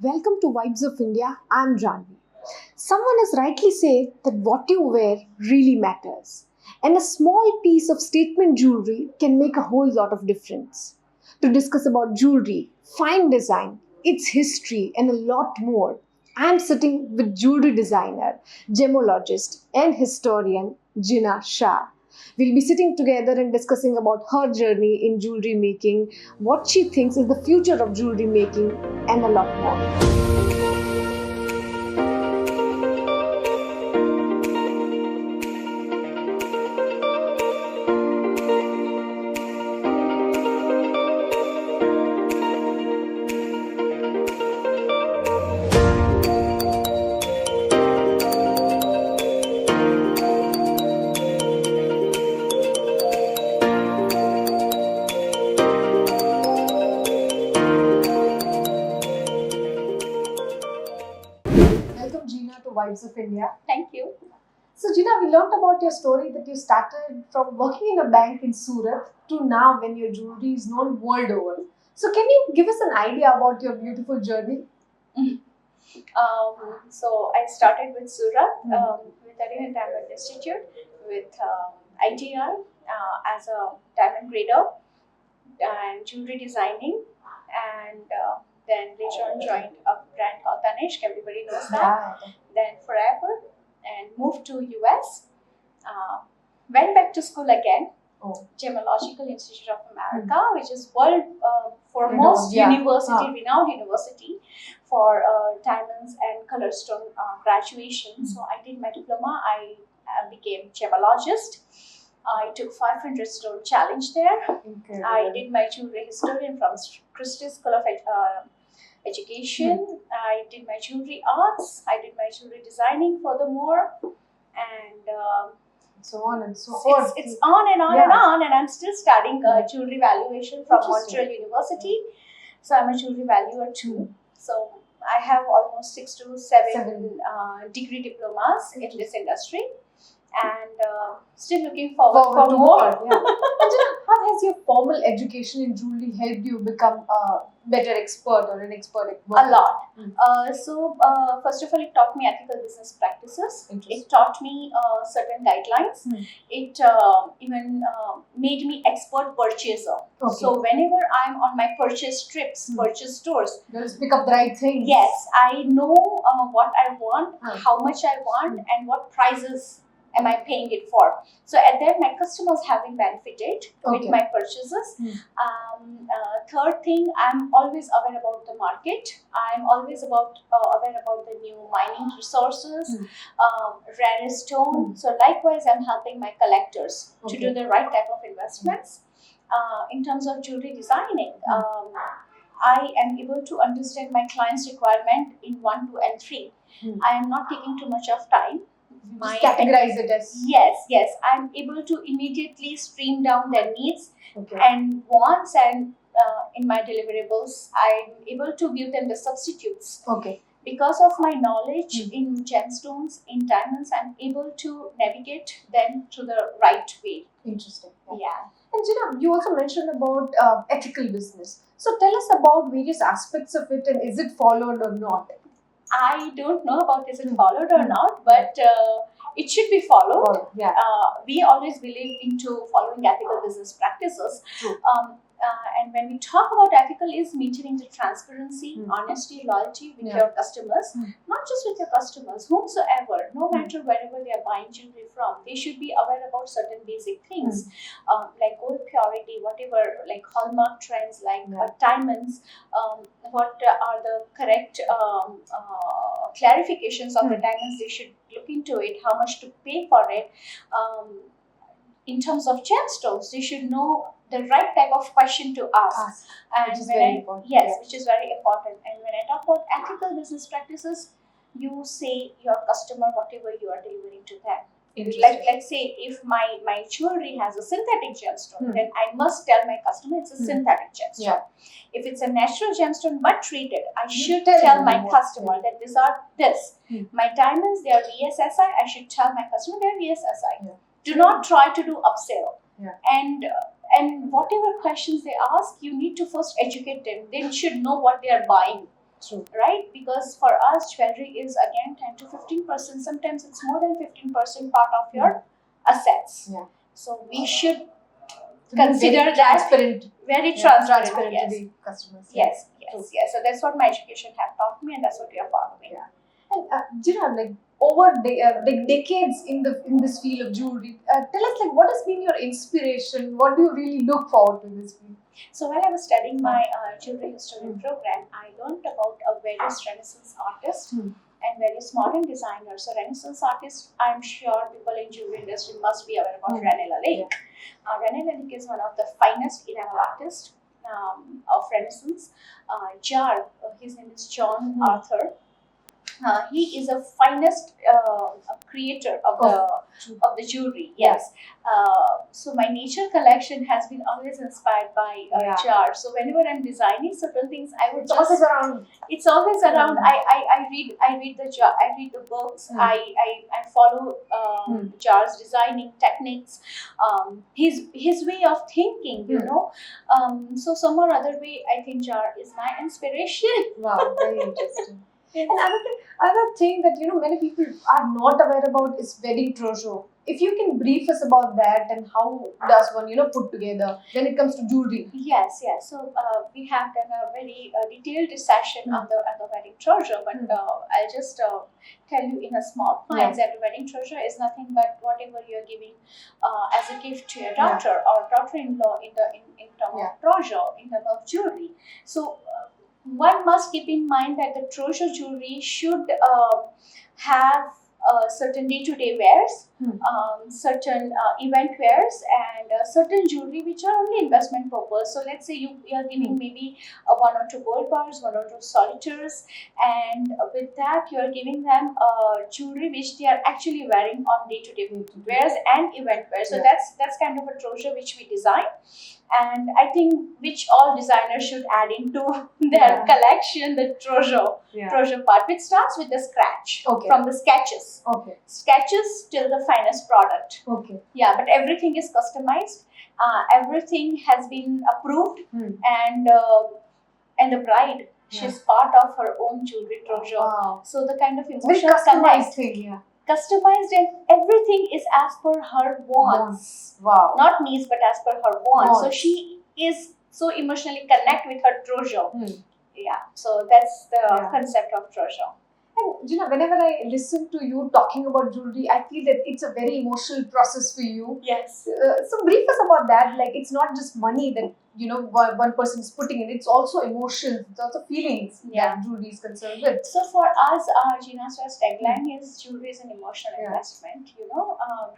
Welcome to Vibes of India. I'm Janvi. Someone has rightly said that what you wear really matters, and a small piece of statement jewelry can make a whole lot of difference. To discuss about jewelry, fine design, its history, and a lot more, I'm sitting with jewelry designer, gemologist, and historian Jina Shah. We'll be sitting together and discussing about her journey in jewelry making, what she thinks is the future of jewelry making, and a lot more. Welcome, Jina, to Vibes of India. Thank you. So, Jina, we learned about your story that you started from working in a bank in Surat to now when your jewelry is known world over. So, can you give us an idea about your beautiful journey? So I started with Surat, with Diamond Institute, with ITR as a diamond grader and jewelry designing, and then later on joined a brand called Tanishq. Everybody knows that. Then forever, and moved to US. Went back to school again. Gemological Institute of America, which is world foremost renowned university for diamonds and color stone graduation. So I did my diploma. I became gemologist. I took 500 stone challenge there. Incredible. I did my jewelry historian from Christie School of Education. I did my jewelry arts. I did my jewelry designing furthermore, and so on and so forth. It's on and on and on, and I'm still studying jewelry valuation from Montreal University. So I'm a jewelry valuer too. So I have almost 6 to 7 degree diplomas in this industry, and still looking forward for more. And Jina, how has your formal education in jewelry helped you become a better expert or an expert at work? A lot. So first of all, it taught me ethical business practices. It taught me certain guidelines. It even made me expert purchaser. So whenever I'm on my purchase trips, purchase stores, you just pick up the right things. Yes, I know what I want, how much I want, and what prices am I paying it for. So at that, my customers have been benefited with my purchases. Third thing, I'm always aware about the market. I'm always aware about the new mining resources, rare stone. So likewise, I'm helping my collectors to do the right type of investments. In terms of jewelry designing, I am able to understand my client's requirement in 1, 2, and 3. I am not taking too much of time. Just categorize it as yes. I'm able to immediately stream down their needs and wants, and in my deliverables, I'm able to give them the substitutes. Because of my knowledge in gemstones, in diamonds, I'm able to navigate them to the right way. Interesting. Yeah. And Jina, you also mentioned about ethical business. So tell us about various aspects of it, and is it followed or not? I don't know about is it followed or not, but it should be followed. We always believe into following ethical business practices. And when we talk about ethical, is maintaining the transparency, honesty, loyalty with your customers, not just with your customers, whomsoever, no matter wherever they are buying jewelry from, they should be aware about certain basic things like gold purity, whatever, like hallmark trends, like diamonds, what are the correct clarifications of the diamonds they should look into it, how much to pay for it. In terms of gemstones, they should know the right type of question to ask. And which is very important. Which is very important. And when I talk about ethical business practices, you say your customer whatever you are delivering to them. Like let's say if my jewelry has a synthetic gemstone, then I must tell my customer it's a synthetic gemstone. If it's a natural gemstone but treated, I should tell my customer that these are this. My diamonds, they are VSSI. I should tell my customer they are VSSI. Do not try to do upsell. And whatever questions they ask, you need to first educate them. They should know what they are buying. True. right? Because for us, jewelry is again 10 to 15%. Sometimes it's more than 15% part of your assets. Yeah. So we should To be consider very that transparent. very Transparent yes. to the customers. Yes, True. yes, yes. So that's what my education have taught me, and that's what we are following. Yeah. And Jina, like over like decades in this field of jewelry, tell us like what has been your inspiration? What do you really look forward to this field? So while I was studying my jewelry history program, I learned about a various Renaissance artists and various modern designers. So Renaissance artists, I'm sure people in jewelry industry must be aware about René Lalique. René Lalique is one of the finest enamel artists of Renaissance. Jar, his name is John Arthur. He is a finest creator of the jewelry. Yes. So my nature collection has been always inspired by jar. So whenever I'm designing certain things, I would always around. It's always around. I read the jar. I read the books. I follow jar's designing techniques. His way of thinking. You know. So some or other way, I think jar is my inspiration. Wow, very interesting. And another thing that many people are not aware about is wedding trousseau. If you can brief us about that and how does one put together when it comes to jewelry? Yes. So we have done a very detailed session on the wedding trousseau, but I'll just tell you in a small points that wedding trousseau is nothing but whatever you're giving as a gift to your daughter or daughter-in-law in terms of trousseau, in terms of jewelry. So one must keep in mind that the trousseau jewelry should have certain day-to-day wears, certain event wears, and certain jewelry which are only investment purpose. So let's say you are giving maybe one or two gold bars, one or two solitaires, and with that you are giving them jewelry which they are actually wearing on day-to-day wears and event wears. So that's kind of a trousseau which we design. And I think which all designers should add into their collection, the trousseau part, which starts with the scratch, from the sketches. Sketches till the finest product. Yeah, but everything is customized. Everything has been approved, and the bride, she's part of her own jewelry trousseau. Wow. So the kind of emotional it's very customized thing. Customized, and everything is as per her wants. Wow. Not needs, but as per her wants. So she is so emotionally connect with her trousseau. Yeah. So that's the concept of trousseau. And Jina, whenever I listen to you talking about jewelry, I feel that it's a very emotional process for you. Yes. So brief us about that. Like it's not just money that one person is putting in. It's also emotions. It's also feelings that jewelry is concerned with. So for us, Jina Shah's tagline is jewelry is an emotional investment.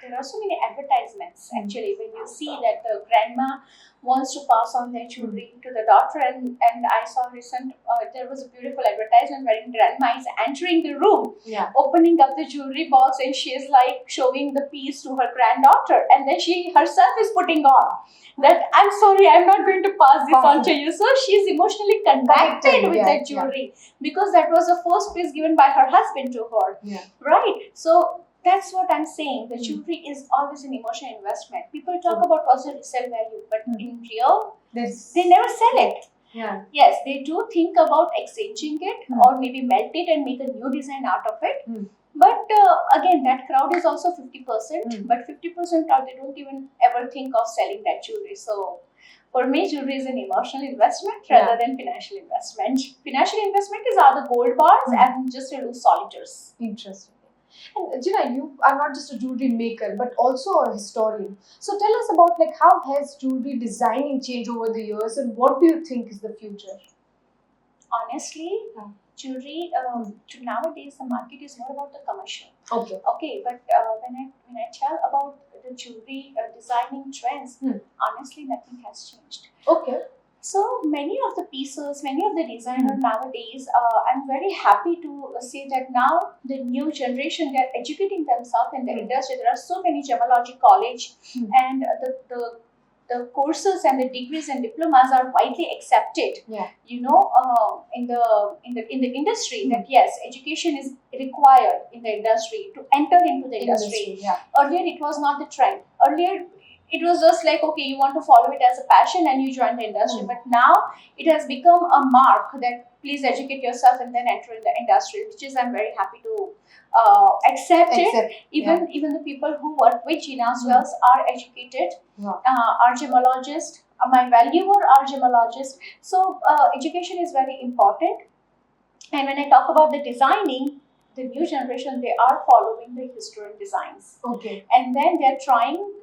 There are so many advertisements actually when you see that the grandma wants to pass on their jewelry to the daughter, and I saw recent there was a beautiful advertisement wherein grandma is entering the room, opening up the jewelry box, and she is like showing the piece to her granddaughter, and then she herself is putting on that, I'm sorry, I'm not going to pass this on to you. So she is emotionally connected with that jewelry because that was the first piece given by her husband to her, right? So that's what I'm saying. The jewelry is always an emotional investment. People talk about what's the resale value, but in real, they never sell it. Yes, they do think about exchanging it or maybe melt it and make a new design out of it. But again, that crowd is also 50%, but 50% crowd, they don't even ever think of selling that jewelry. So for me, jewelry is an emotional investment rather than financial investment. Financial investment is other gold bars and just a loose solitaires. Interesting. And Jina, you are not just a jewelry maker, but also a historian. So tell us about how has jewelry designing changed over the years, and what do you think is the future? Honestly, jewelry to nowadays the market is more about the commercial. But when I tell about the jewelry designing trends, honestly nothing has changed. So many of the pieces, many of the designers nowadays, I'm very happy to say that now the new generation, they're educating themselves in the industry. There are so many gemology college and the courses and the degrees and diplomas are widely accepted. In the industry that yes, education is required in the industry to enter into the industry. Earlier it was not the trend. Earlier it was just like, okay, you want to follow it as a passion and you join the industry. But now it has become a mark that please educate yourself and then enter in the industry, which is I'm very happy to accept it. Even the people who work with Jina as well are educated, are gemologists. My valuer are gemologists. So education is very important. And when I talk about the designing, the new generation, they are following the historic designs. Okay. And then they're trying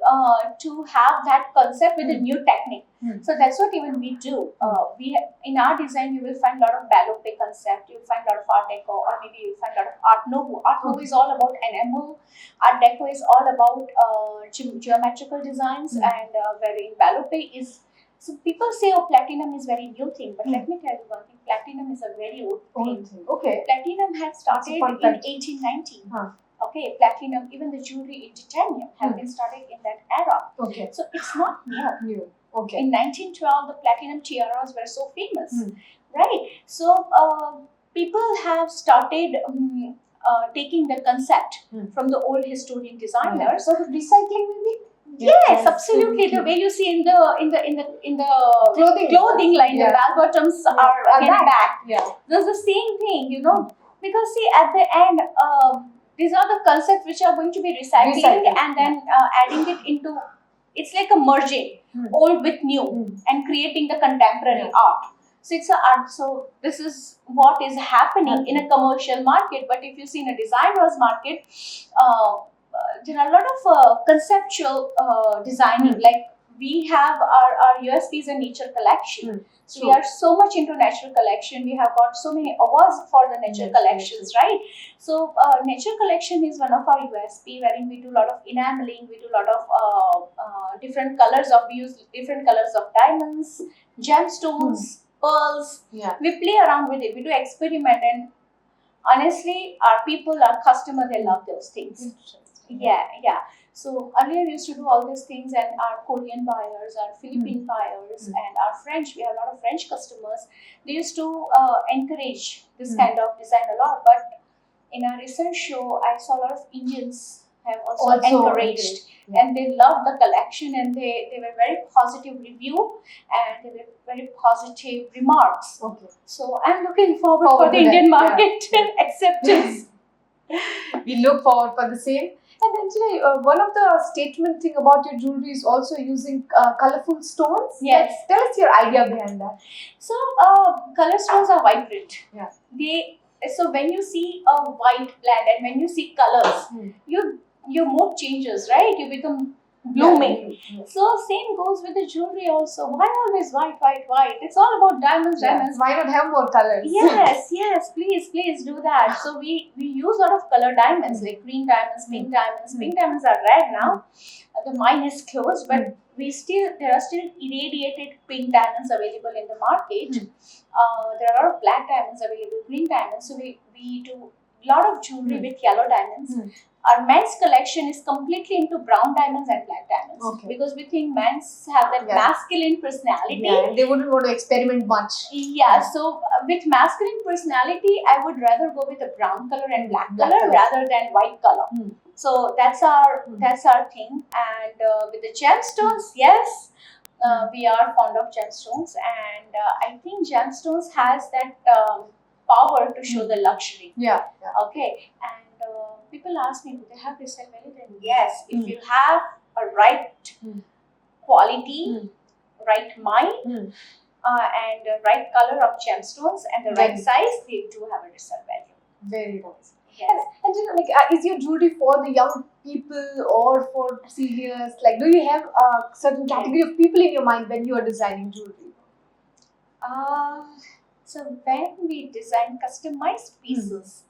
to have that concept with a new technique. So that's what even we do. In our design, you will find a lot of Balope concept, you'll find a lot of Art Deco, or maybe you'll find a lot of Art Nouveau. Art Nouveau is all about enamel. Art Deco is all about geometrical designs, and wherein Balope is. So people say, oh, platinum is very new thing, but let me tell you one thing, platinum is a very old thing. Okay. Platinum had started in 1819. Okay, platinum, even the jewelry in titanium have been started in that era. Okay. So it's not new. Okay. In 1912, the platinum tiaras were so famous, right? So people have started taking the concept from the old historian designers. Sort of recycling, maybe. Yes, absolutely. The way you see in the clothing line, the bell bottoms are again back. Yeah. There's the same thing, because see, at the end, these are the concepts which are going to be recycling and then adding it into. It's like a merging old with new and creating the contemporary art. So it's an art. So this is what is happening in a commercial market. But if you see in a designer's market, there are a lot of conceptual designing. Like we have our USPs and nature collection. So we are so much into nature collection. We have got so many awards for the nature collections, right? So nature collection is one of our USP, wherein we do a lot of enameling. We do a lot of different colors of. We use different colors of diamonds, gemstones, pearls. Yeah. We play around with it. We do experiment, and honestly, our people, our customer, they love those things. Yeah. So earlier we used to do all these things, and our Korean buyers, our Philippine buyers, and our French, we have a lot of French customers. They used to encourage this kind of design a lot. But in our research show, I saw a lot of Indians have also encouraged, and they loved the collection, and they were very positive review, and they were very positive remarks. Okay. So I'm looking forward for the Indian market acceptance. We look forward for the same. And actually, one of the statement thing about your jewelry is also using colorful stones. Yes. Tell us your idea behind that. So, color stones are vibrant. Yeah. So when you see a white blend and when you see colors, your mood changes, right? You become blooming. So same goes with the jewelry also. Why always white? It's all about diamonds. Why not have more colors? Yes, please do that. So we use a lot of color diamonds, like green diamonds, pink diamonds. Pink diamonds are rare now. The mine is closed, but there are still irradiated pink diamonds available in the market. There are a lot of black diamonds available, green diamonds. So we do a lot of jewelry with yellow diamonds. Our men's collection is completely into brown diamonds and black diamonds because we think men's have that masculine personality. Yeah, they wouldn't want to experiment much. Yeah, so with masculine personality, I would rather go with a brown color and black color rather than white color. So that's our thing. And with the gemstones, yes, we are fond of gemstones, and I think gemstones has that power to show the luxury. Yeah. Okay, and people ask me, do they have resale value? Then yes, if you have a right quality, right mine, and right color of gemstones and the right size, they do have a resale value. Very nice. Yes. And is your jewelry for the young people or for seniors? Like, do you have a certain category of people in your mind when you are designing jewelry? So when we design customized pieces,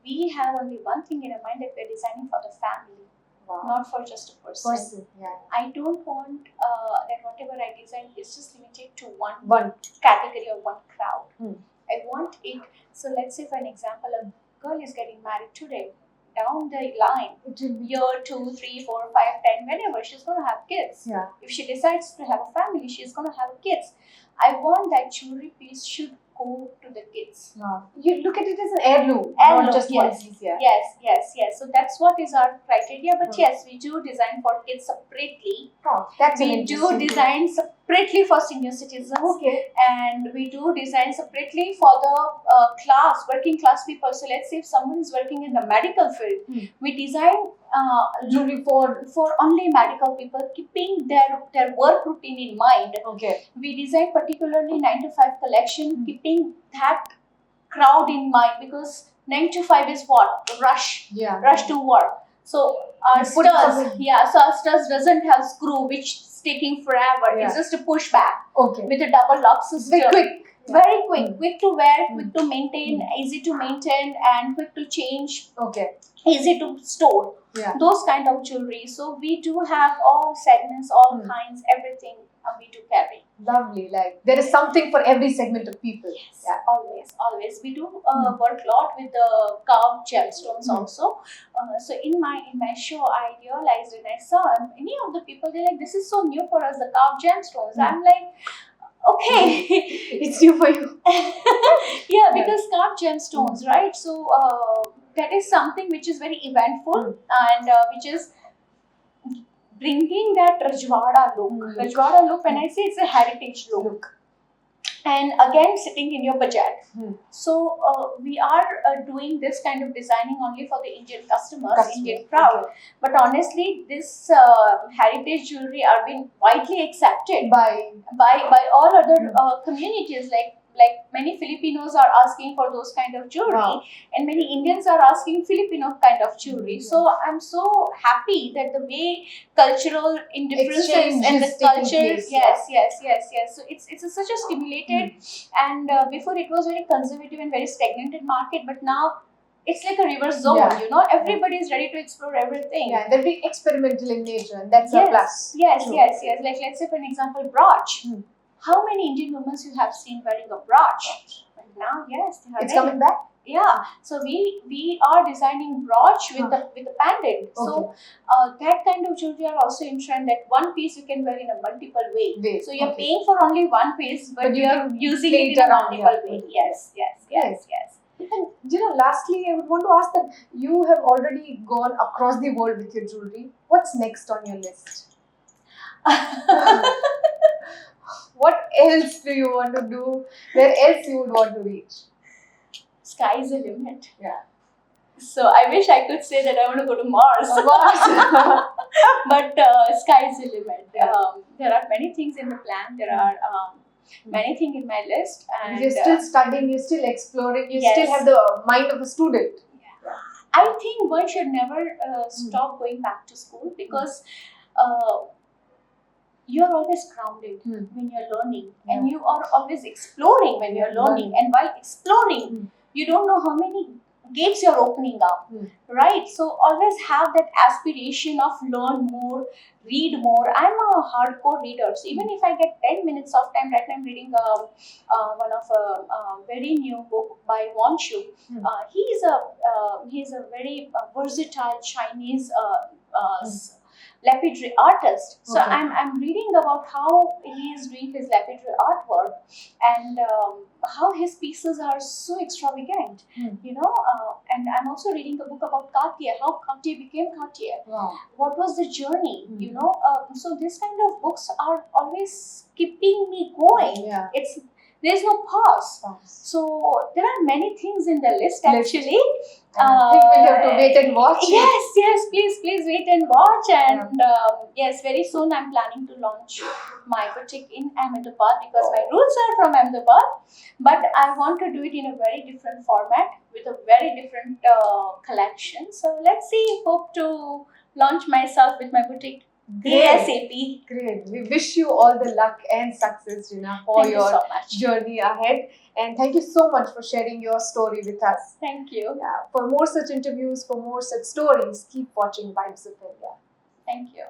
we have only one thing in our mind, that we're designing for the family, not for just a person. I don't want that whatever I design is just limited to one category or one crowd. I want it. So let's say, for an example, a girl is getting married today. Down the line, year 2, 3, 4, 5, 10, whenever she's going to have kids. If she decides to have a family, she's going to have kids. I want that jewelry piece should go to the kids. Wow. You look at it as an heirloom, not just one Yes. piece. Yeah. Yes. So that's what is our criteria. But yes, we do design for kids separately. Oh, that's an We do interesting thing. design separately for senior citizens. Okay. And we do design separately for the working class people. So let's say if someone is working in the medical field, we design Jewelry for. for only medical people, keeping their work routine in mind. Okay. We design particularly 9 to 5 collection, keeping that crowd in mind, because 9 to 5 is what? Rush to work. So our You put studs, something- so our studs doesn't have screw which is taking forever. Yeah. It's just a push back Okay. with a double lock system. Very quick. Very quick, quick to wear, quick to maintain, easy to maintain, and quick to change, Okay. easy to store. Yeah. Those kind of jewelry. So we do have all segments, all kinds, everything we do carry. Lovely. Like there is something for every segment of people. Yes, Yeah. always. We do work a lot with the carved gemstones also. So in my show, I realized when I saw many of the people, they're like, "This is so new for us, the carved gemstones." I'm like, okay. It's new for you. Yeah, because carved gemstones, right? So that is something which is very eventful and which is bringing that Rajwada look. Rajwada look, when I say it's a heritage look. And again, sitting in your budget. So we are doing this kind of designing only for the Indian customers, Indian crowd. Okay. But honestly, this heritage jewelry are being widely accepted By all other communities. Like many Filipinos are asking for those kind of jewelry, Wow. and many Indians are asking Filipino kind of jewelry. So I'm so happy that the way cultural indifferences Exchange and the is taking culture, place, yes. So it's a, such a stimulated, and before it was very conservative and very stagnated market, but now it's like a reverse zone. Yeah. Everybody is ready to explore everything. yeah, they'll be experimental in nature, and that's a plus. Yes. True. Like let's say for an example, brooch. How many Indian women you have seen wearing a brooch? But now, yes, they are It's ready. coming back. Yeah, so we are designing brooch with the pendant. So that kind of jewelry are also in trend. That one piece you can wear in a multiple way. So you're paying for only one piece, but you you're can using play it it in a around, multiple yeah. way. Yes. And lastly, I would want to ask that you have already gone across the world with your jewelry. What's next on your list? What else do you want to do? Where else you would want to reach? Sky is the limit. Yeah. So I wish I could say that I want to go to Mars. But sky is the limit. There are many things in the plan. There are many things in my list. And You're still studying, you're still exploring, you Yes. still have the mind of a student. I think one should never stop going back to school, because you're always grounded when you're learning, and you are always exploring when you're learning. And while exploring, you don't know how many gates you're opening up, right? So always have that aspiration of learn more, read more. I'm a hardcore reader, so even if I get 10 minutes of time, right now I'm reading one of a very new book by Wan Shu. He's a very versatile Chinese lapidary artist. So Okay. I'm reading about how he is doing his lapidary artwork, and how his pieces are so extravagant, and I'm also reading a book about Cartier, how Cartier became Cartier. Wow. What was the journey, so this kind of books are always keeping me going. Yeah. There's no pause. So there are many things in the list actually. I think we'll have to wait and watch. Yes, please wait and watch. And yes, very soon I'm planning to launch my boutique in Ahmedabad, because my roots are from Ahmedabad, but I want to do it in a very different format with a very different collection. So let's see, hope to launch myself with my boutique ASAP. Great. We wish you all the luck and success, Jina, for Thank you your so much. journey ahead. And thank you so much for sharing your story with us. Thank you. Yeah. For more such interviews, for more such stories, keep watching Vibes of India. Thank you.